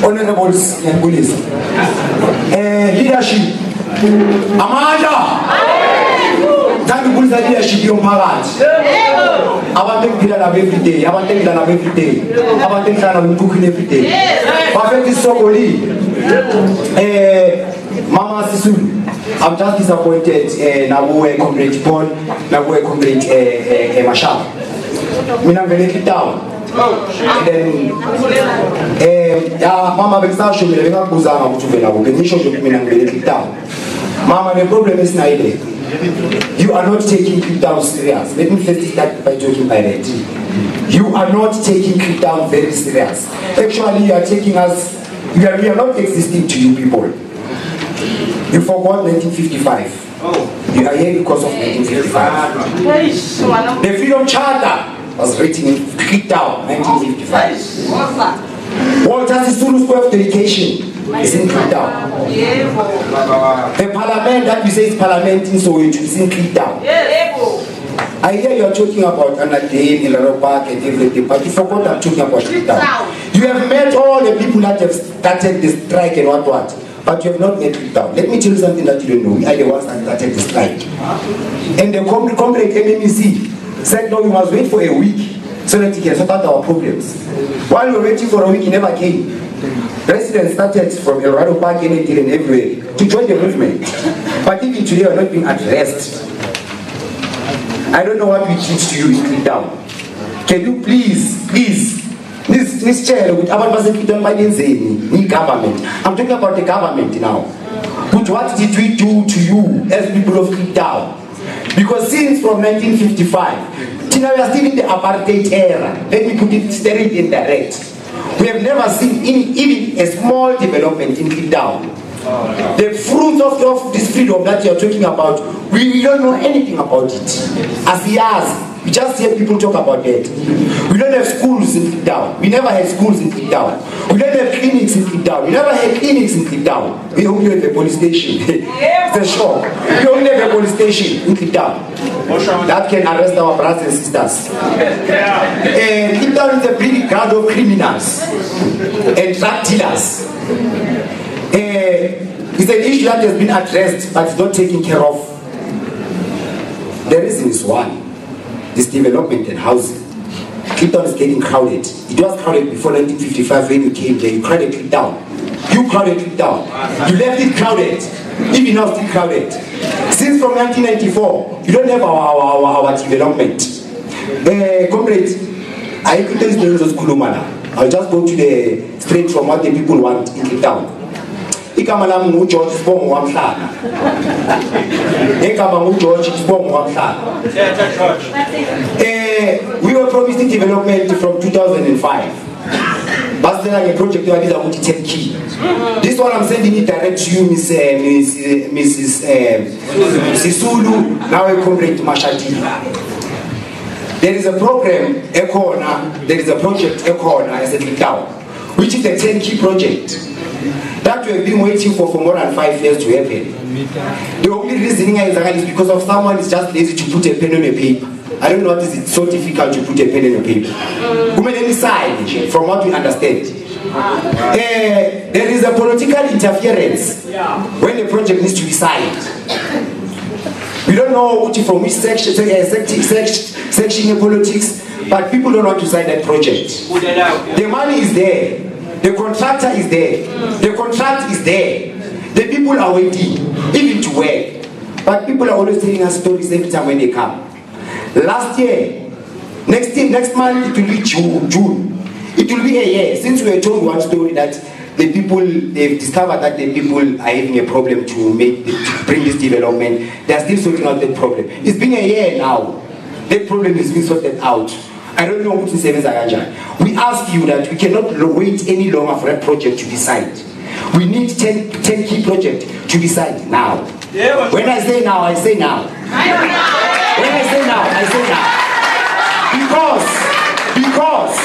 Honorables leadership. Amanda! Thank you for the leadership of Marat. I want to be every day. I want to be every day. I want to be every day. Perfect is so holy. Mama Sisulu, I'm just disappointed. Now we comrade Paul, now we comrade Mashal. I'm going to down. And then, Mama Bexar should be able to go down. Mama, the problem is not there. You are not taking crypto serious. Let me first start by talking by that. You are not taking crypto very serious. Actually, you are taking us. We are not existing to you people. You forgot 1955. You are here because of 1955. The Freedom Charter was written in crypto 1955. Walter Sisulu's way of dedication is in crypto. The parliament that we say is parliament in Soweto is in crypto. I hear you are talking about Anadale, Ilaro Park and everything, but you forgot I'm talking about crypto. You have met all the people that have started the strike and what, but you have not met crypto. Let me tell you something that you don't know. We are the ones that started the strike. And the comrade MMEC said, no, we must wait for a week so that he can sort out our problems. While we were waiting for a week, he never came. Residents started from Ilaro Park and everywhere to join the movement. But even today, we are not being addressed. I don't know what we teach to you in down. Can you please, this chair with our government. I'm talking about the government now. But what did we do to you as people of Down? Because since from 1955, we are still in the apartheid era. Let me put it straight and direct. We have never seen even a small development in Down. The fruits of this freedom that you are talking about, we don't know anything about it. As years, we just hear people talk about that. We don't have schools in Down. We never had schools in Down. We don't have clinics in Down. We never had clinics in Down. We only have a police station. It's a shock. We only have a police station in Down that can arrest our brothers and sisters. And Down is a breeding ground of criminals and drug dealers. It's an issue that has been addressed but it's not taken care of. The reason is one. This development and housing. Clifton is getting crowded. It was crowded before 1955 when you came there. You crowded it down. You crowded it down. You left it crowded. Even now still crowded. Since from 1994, you don't have our development. Comrade, I could tell you the Kulumana. I'll just go to the straight from what the people want in the town. We were promising development from 2005. But then a project that is about 10 key. This one I'm sending it direct to you, Mrs. Sisulu, now a comrade Mashati. There is a program, there is a project, as a town, which is a 10 key project that we have been waiting for more than 5 years to happen. The only reasoning is because of someone is just lazy to put a pen on a paper. I don't know what is it so difficult to put a pen on a paper. Women decide from what we understand. There is a political interference when the project needs to be signed. We don't know from which section in politics, but people don't want to sign that project. The money is there. The contractor is there. The contract is there. The people are waiting, even to work. But people are always telling us stories every time when they come. Last year, next month it will be June. It will be a year since we were told one story that the people, they've discovered that the people are having a problem to bring this development. They are still sorting out the problem. It's been a year now. That problem is being sorted out. I don't know what to say, Mr. Aganja. We ask you that we cannot wait any longer for that project to be signed. We need 10 key projects to be signed now. When I say now, I say now. When I say now, I say now. Because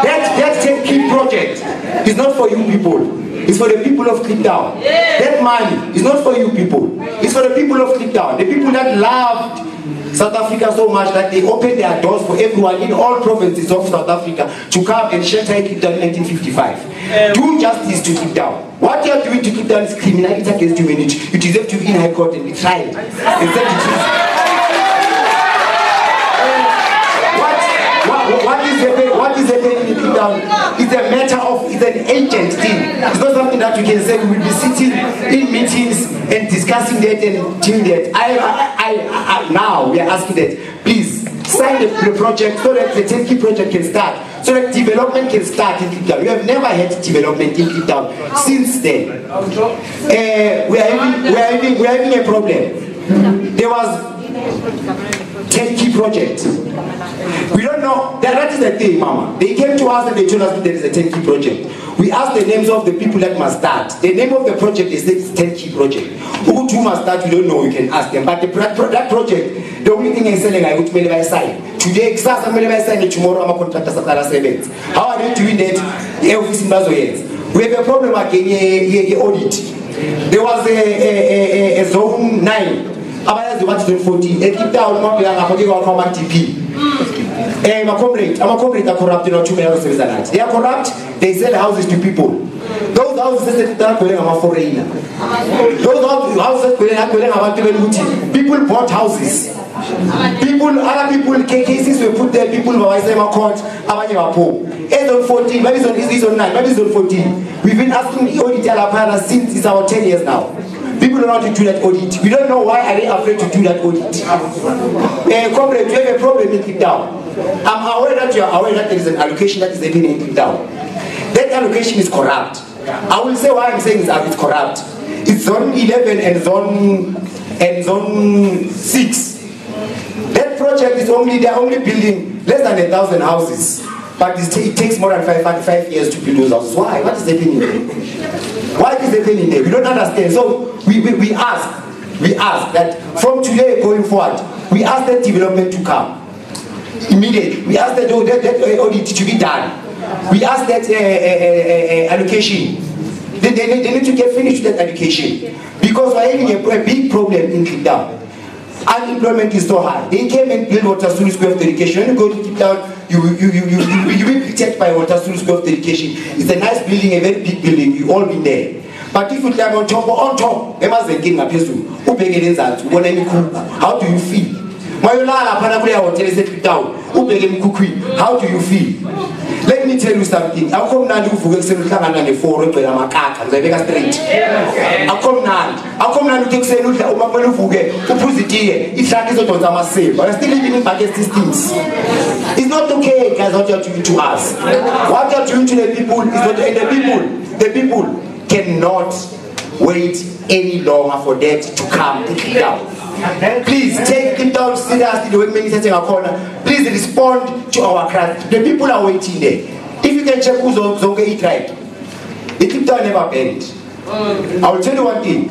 that 10 key project is not for you people. It's for the people of Cliptown. That money is not for you people. It's for the people of Cliptown. The people that loved South Africa so much that they opened their doors for everyone in all provinces of South Africa to come and shelter in Cape Town in 1955. Do justice to Cape Town. What you are doing to Cape Town is criminality against humanity. You deserve to be in High Court and be tried. What is happening in Cape Town is a matter of, it's an ancient thing. It's not something that we can say we will be sitting in meetings and discussing that and doing that. Now we are asking that, please sign the project so that the Turkey project can start, so that development can start in Cape Town. We have never had development in Cape Town since then. We are having a problem. There was Turkey project. We don't know. That is the thing, Mama. They came to us and they told us that there is a Turkey project. We asked the names of the people that must start. The name of the project is the Turkey project. Who must start? We don't know. We can ask them. But that project, the only thing I'm saying, I would make sign today. I'm going to sign tomorrow. I'm a contractor. How are they doing that? We have a problem again. Audit. There was a zone 9. About the 114, they keep down one TP. My comrade are corrupt, you know, they are corrupt, they sell houses to people. Those houses are foreigner. Those houses people bought houses. Other people, cases were put there, people were court, on 14, maybe it's on 9, maybe it's on 14. We've been asking the audit since it's our 10 years now. People don't know how to do that audit. We don't know why are they afraid to do that audit. Comrade, you have a problem in Cape Town. I'm aware that you are aware that there is an allocation that is happening in Cape Town. That allocation is corrupt. I will say why I'm saying it's corrupt. It's zone 11 and zone 6. That project is they're only building less than 1,000 houses. But it takes more than 5 years to build those houses. Why? What is happening there? Why is happening there? We don't understand. So we ask that from today going forward, we ask that development to come immediately. We ask that audit to be done. We ask that allocation. They need to get finished with that allocation because we're having a big problem in Cape Town. Unemployment is so high. They came and built Water Sulu School of Education. When you go to Cape Town, you will be protected by Water Sulu School of Education. It's a nice building, a very big building. You've all been there. But if you climb on top, how do you feel? How do you feel? Let me tell you something. How come now you forget to look at the four and I'm a car and they straight? How come now you take say look at Umapelu Fuge, who puts it here? It's like it's not a massive, but I'm still living in against these things. It's not okay, guys, what you're doing to us. What you're doing to the people is not the people cannot wait any longer for that to come to Cape Town. Please take it down seriously the way many say in our corner. Please respond to our cry. The people are waiting there. If you can check who's on it right, the Cape Town never bent. I will tell you one thing.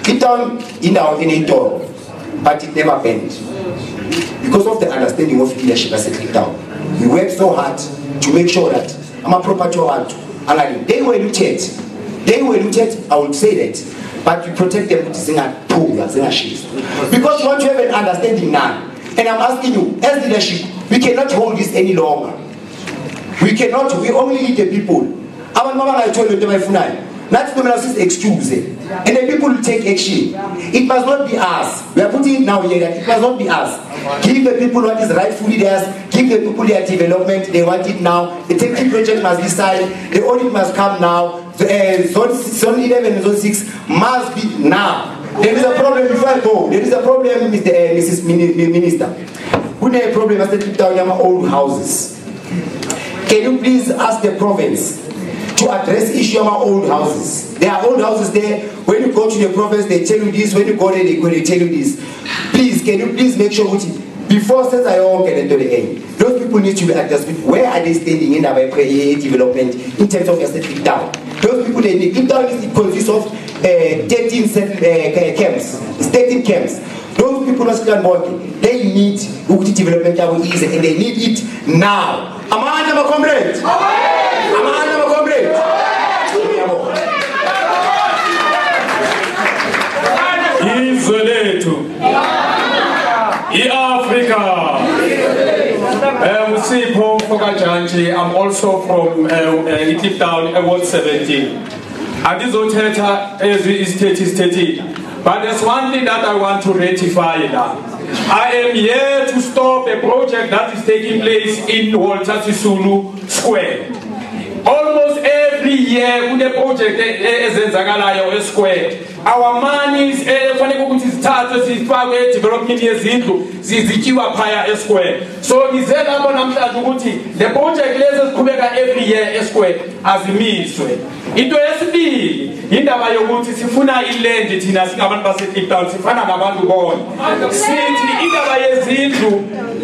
Cape Town in a door, but it never bent. Because of the understanding of leadership as a Cape Town. We worked so hard to make sure that I'm a proper job. They were looted. I would say that. But we protect them with because once you have an understanding now, and I'm asking you, as leadership, we cannot hold this any longer. We only need the people. I told you, that's the excuse. And the people will take action. It must not be us. We are putting it now here that it must not be us. Give the people what is rightfully theirs. Give the people their development. They want it now. The Turkey project must be signed. The audit must come now. Zone 11 and Zone 6 must be now. There is a problem before I go. There is a problem, Mrs. Minister. We have a problem as the Cape Town old houses. Can you please ask the province to address the issue of our old houses? There are old houses there. When you go to the province, they tell you this. When you go there, they tell you this. Please, can you please make sure before since I all get into the end, those people need to be addressed. Where are they standing in our development in terms of your Cape Town? Those people they need. Cape Town consists of 13 camps. It's 13 camps. Those people they need development and they need it now. Am I comrade? Izwe lethu iAfrika also from Kliptown, Ward 17. And this Oteta is 30. But there's one thing that I want to rectify now. I am here to stop a project that is taking place in Walter Sisulu Square. Almost every year, with the project ezenzakalayo square, our monies kufanele ukuthi sithathwe sifakwe development yezindlu zizitshiwa phaya square. So ngizela lapho namhlanje ukuthi the project lezi siqhubeka every year square azimiswe. Into yesibili indaba yokuthi sifuna iland thina singabantu baseKliptown sifana nabantu bonke. Sithi indaba yezindlu,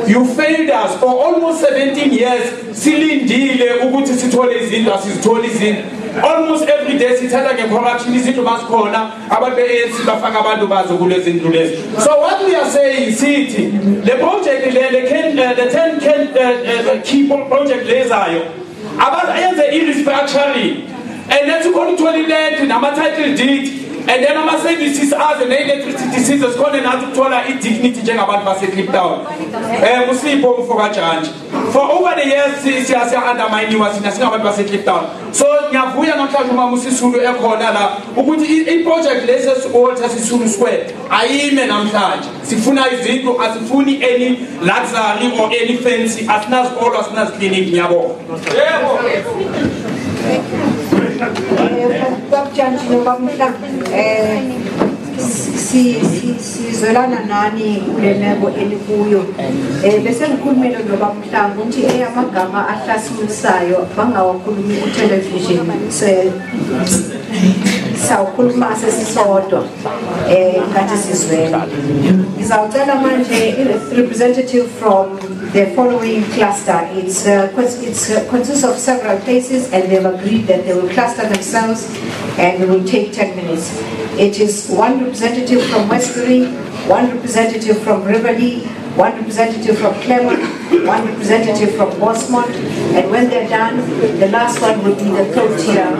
you failed us for almost 17 years. Silindile ukuthi sithole izindlu asizitholi izindlu. Almost every day sithatha ngecorruption izindlu masikhona abantu be-ANC bafaka abantu bazo kulezi ndlu lezi. So what we are saying sithi the project the 10 key project lezayo abayenze i-restructuring and let's go to land nama-title deed and then ama-services aze ne-electricity sizwe sikhona nathi ukuthola i-dignity njengabantu baseKliptown. Musipho mfokajantshi. For over the years siya-undermine-iwa sina singabantu baseKliptown. So ngiyavuya namhlanje umama uSisulu ekhona la ukuthi i-project lesi Walter Sisulu Square ayime namhlanje. Sifuna izindlu, asifuni any luxury or any fancy, asinazikolo asinaziklinikhi ngiyabonga. Sizolana nani kule meko elikuyo. Bese ngikhulumile noBamhlanga ukuthi amagama ahlasimusayo bangawakhulumi ku-television. Sawukhuluma sesisodwa ngathi sizwela. Ngizawucela manje representative from the following cluster. It consists of several places and they've agreed that they will cluster themselves and it will take 10 minutes. It is one representative from Westbury, one representative from Riverlea, one representative from Claremont, one representative from Bosmont, and when they're done, the last one will be the third tier.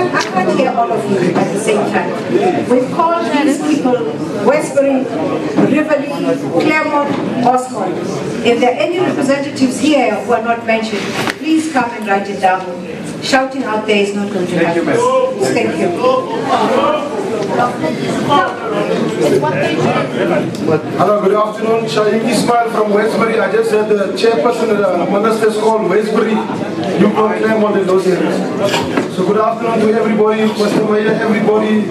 I can't hear all of you at the same time. We've called these people Westbury, Riverlea, Claremont, Bosmont. If there are any representatives here who are not mentioned, please come and write it down. Shouting out there is not going to happen. Thank you. Hello, good afternoon. Shaheed Ismail from Westbury. I just heard the chairperson of the ministers called Westbury, Yukon, Claremont and those areas. So good afternoon to everybody, Mr. Mayor, everybody,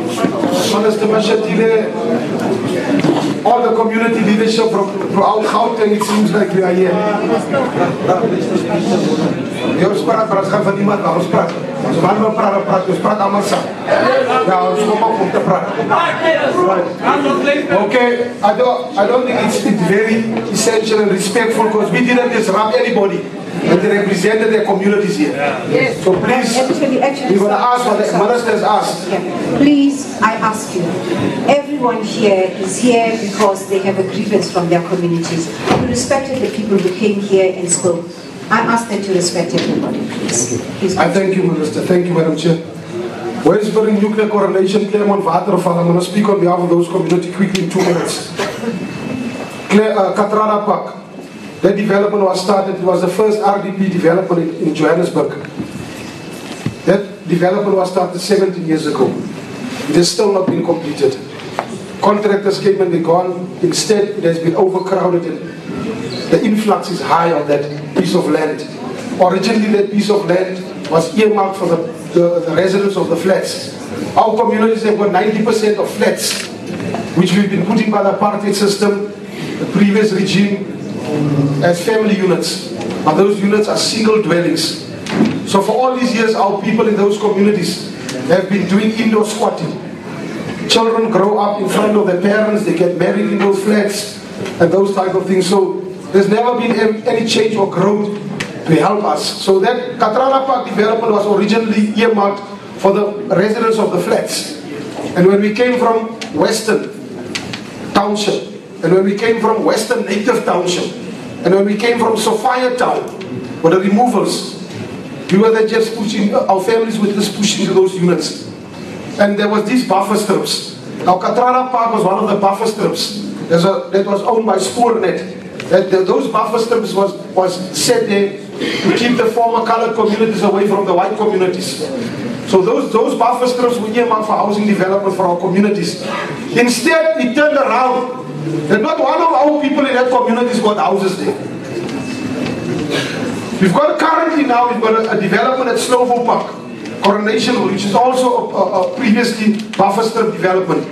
Minister Mashatile, all the community leadership throughout Gauteng. It seems like we are here. Okay, I don't think it's very essential and respectful because we didn't disrupt anybody and they represented their communities here. Yes. So please, we're going to ask what the ministers asked. Yeah. Please, I ask you, everyone here is here because they have a grievance from their communities. We respected the people who came here and spoke. I ask them to respect everybody, please. I thank you, Minister. Thank you, Madam Chair. Westbury Nuclear Coronation, Claremont, Waterval. I'm going to speak on behalf of those communities quickly in 2 minutes. Katrana Park. That development was started. It was the first RDP development in Johannesburg. That development was started 17 years ago. It has still not been completed. Contractors came and they're gone. Instead, it has been overcrowded and the influx is high on that piece of land. Originally, that piece of land was earmarked for the residents of the flats. Our communities have got 90% of flats, which we've been putting by the apartheid system, the previous regime, as family units. But those units are single dwellings. So for all these years, our people in those communities have been doing indoor squatting. Children grow up in front of their parents, they get married in those flats, and those type of things. So there's never been any change or growth to help us. So that Katrana Park development was originally earmarked for the residents of the flats. And when we came from Western Township, and when we came from Western Native Township, and when we came from Sophia Town, with the removals, We were there just pushing, our families were just pushing to those units. And there was these buffer strips. Now Katrana Park was one of the buffer strips that was owned by Spoornet. Those buffer strips was set there to keep the former colored communities away from the white communities. So those buffer strips were earmarked for housing development for our communities. Instead, it turned around that not one of our people in that community got houses there. We've got currently now, we've got a development at Slovo Park, Coronation, which is also a previously buffer strip development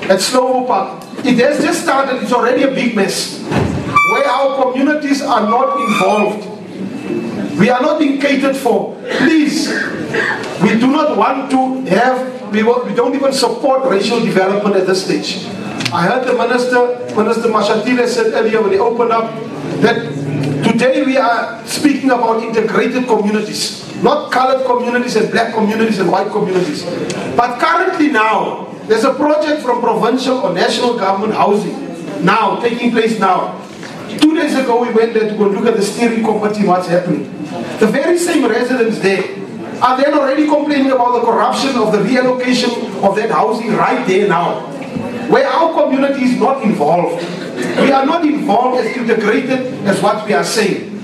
at Slovo Park. It has just started, it's already a big mess, where our communities are not involved. We are not being catered for. Please, we do not want to have, we don't even support racial development at this stage. I heard the Minister Mashatile said earlier when he opened up that today we are speaking about integrated communities, not colored communities and black communities and white communities. But currently now, there's a project from provincial or national government housing now, taking place now. 2 days ago we went there to go look at the steering committee, what's happening. The very same residents there are then already complaining about the corruption of the reallocation of that housing right there now, where our community is not involved. We are not involved as integrated as what we are saying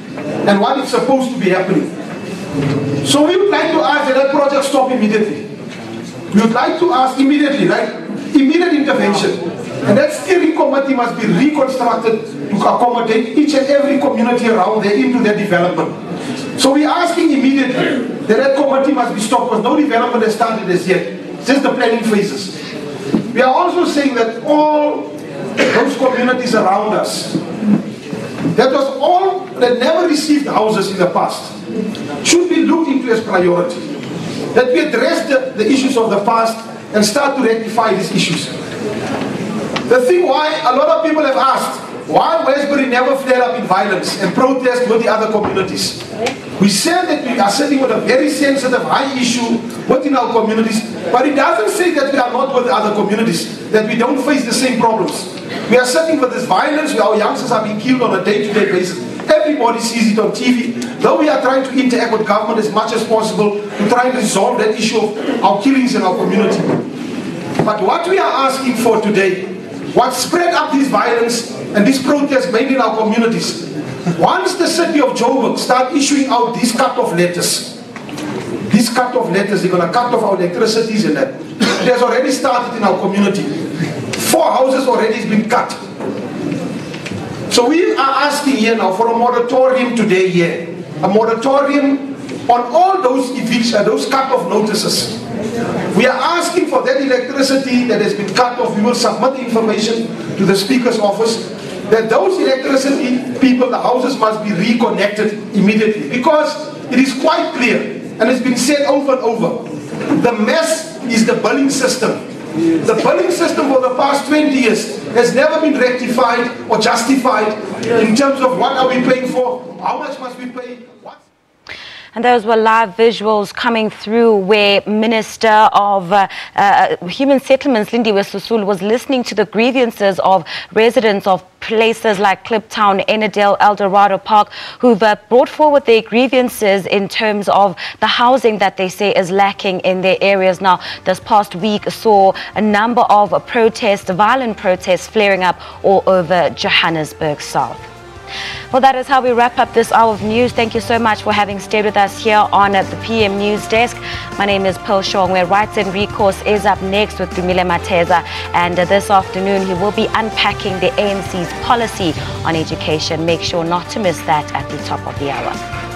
and what is supposed to be happening. So we would like to ask that that project stop immediately. We would like to ask immediately, like immediate intervention. And that steering committee must be reconstructed to accommodate each and every community around there into their development. So we're asking immediately that that committee must be stopped because no development has started as yet. It's just the planning phases. We are also saying that all those communities around us, that never received houses in the past, should be looked into as priority. That we address the issues of the past and start to rectify these issues. The thing why a lot of people have asked, why Westbury never flared up in violence and protest with the other communities? We said that we are sitting with a very sensitive, high issue within our communities, but it doesn't say that we are not with the other communities, that we don't face the same problems. We are sitting with this violence where our youngsters are being killed on a day-to-day basis. Everybody sees it on TV. Though we are trying to interact with government as much as possible to try and resolve that issue of our killings in our community. But what we are asking for today, what spread up this violence and this protest made in our communities, once the city of Joburg start issuing out these cut-off letters, they're going to cut off our electricities and that. It has already started in our community. 4 houses already has been cut. So we are asking here now for a moratorium today here. A moratorium on all those evictions, those cut-off notices. We are asking for that electricity that has been cut off. We will submit the information to the Speaker's office that those electricity people, the houses must be reconnected immediately. Because it is quite clear, and it's been said over and over, the mess is the billing system. The billing system for the past 20 years has never been rectified or justified in terms of what are we paying for, how much must we pay, what. And those were live visuals coming through where Minister of Human Settlements Lindiwe Sisulu was listening to the grievances of residents of places like Kliptown, Enidale, Eldorado Park, who've brought forward their grievances in terms of the housing that they say is lacking in their areas. Now, this past week saw a number of protests, violent protests flaring up all over Johannesburg South. Well, that is how we wrap up this hour of news. Thank you so much for having stayed with us here on the PM News Desk. My name is Pearl Shong, where Rights and Recourse is up next with Dumile Mateza. And this afternoon, he will be unpacking the ANC's policy on education. Make sure not to miss that at the top of the hour.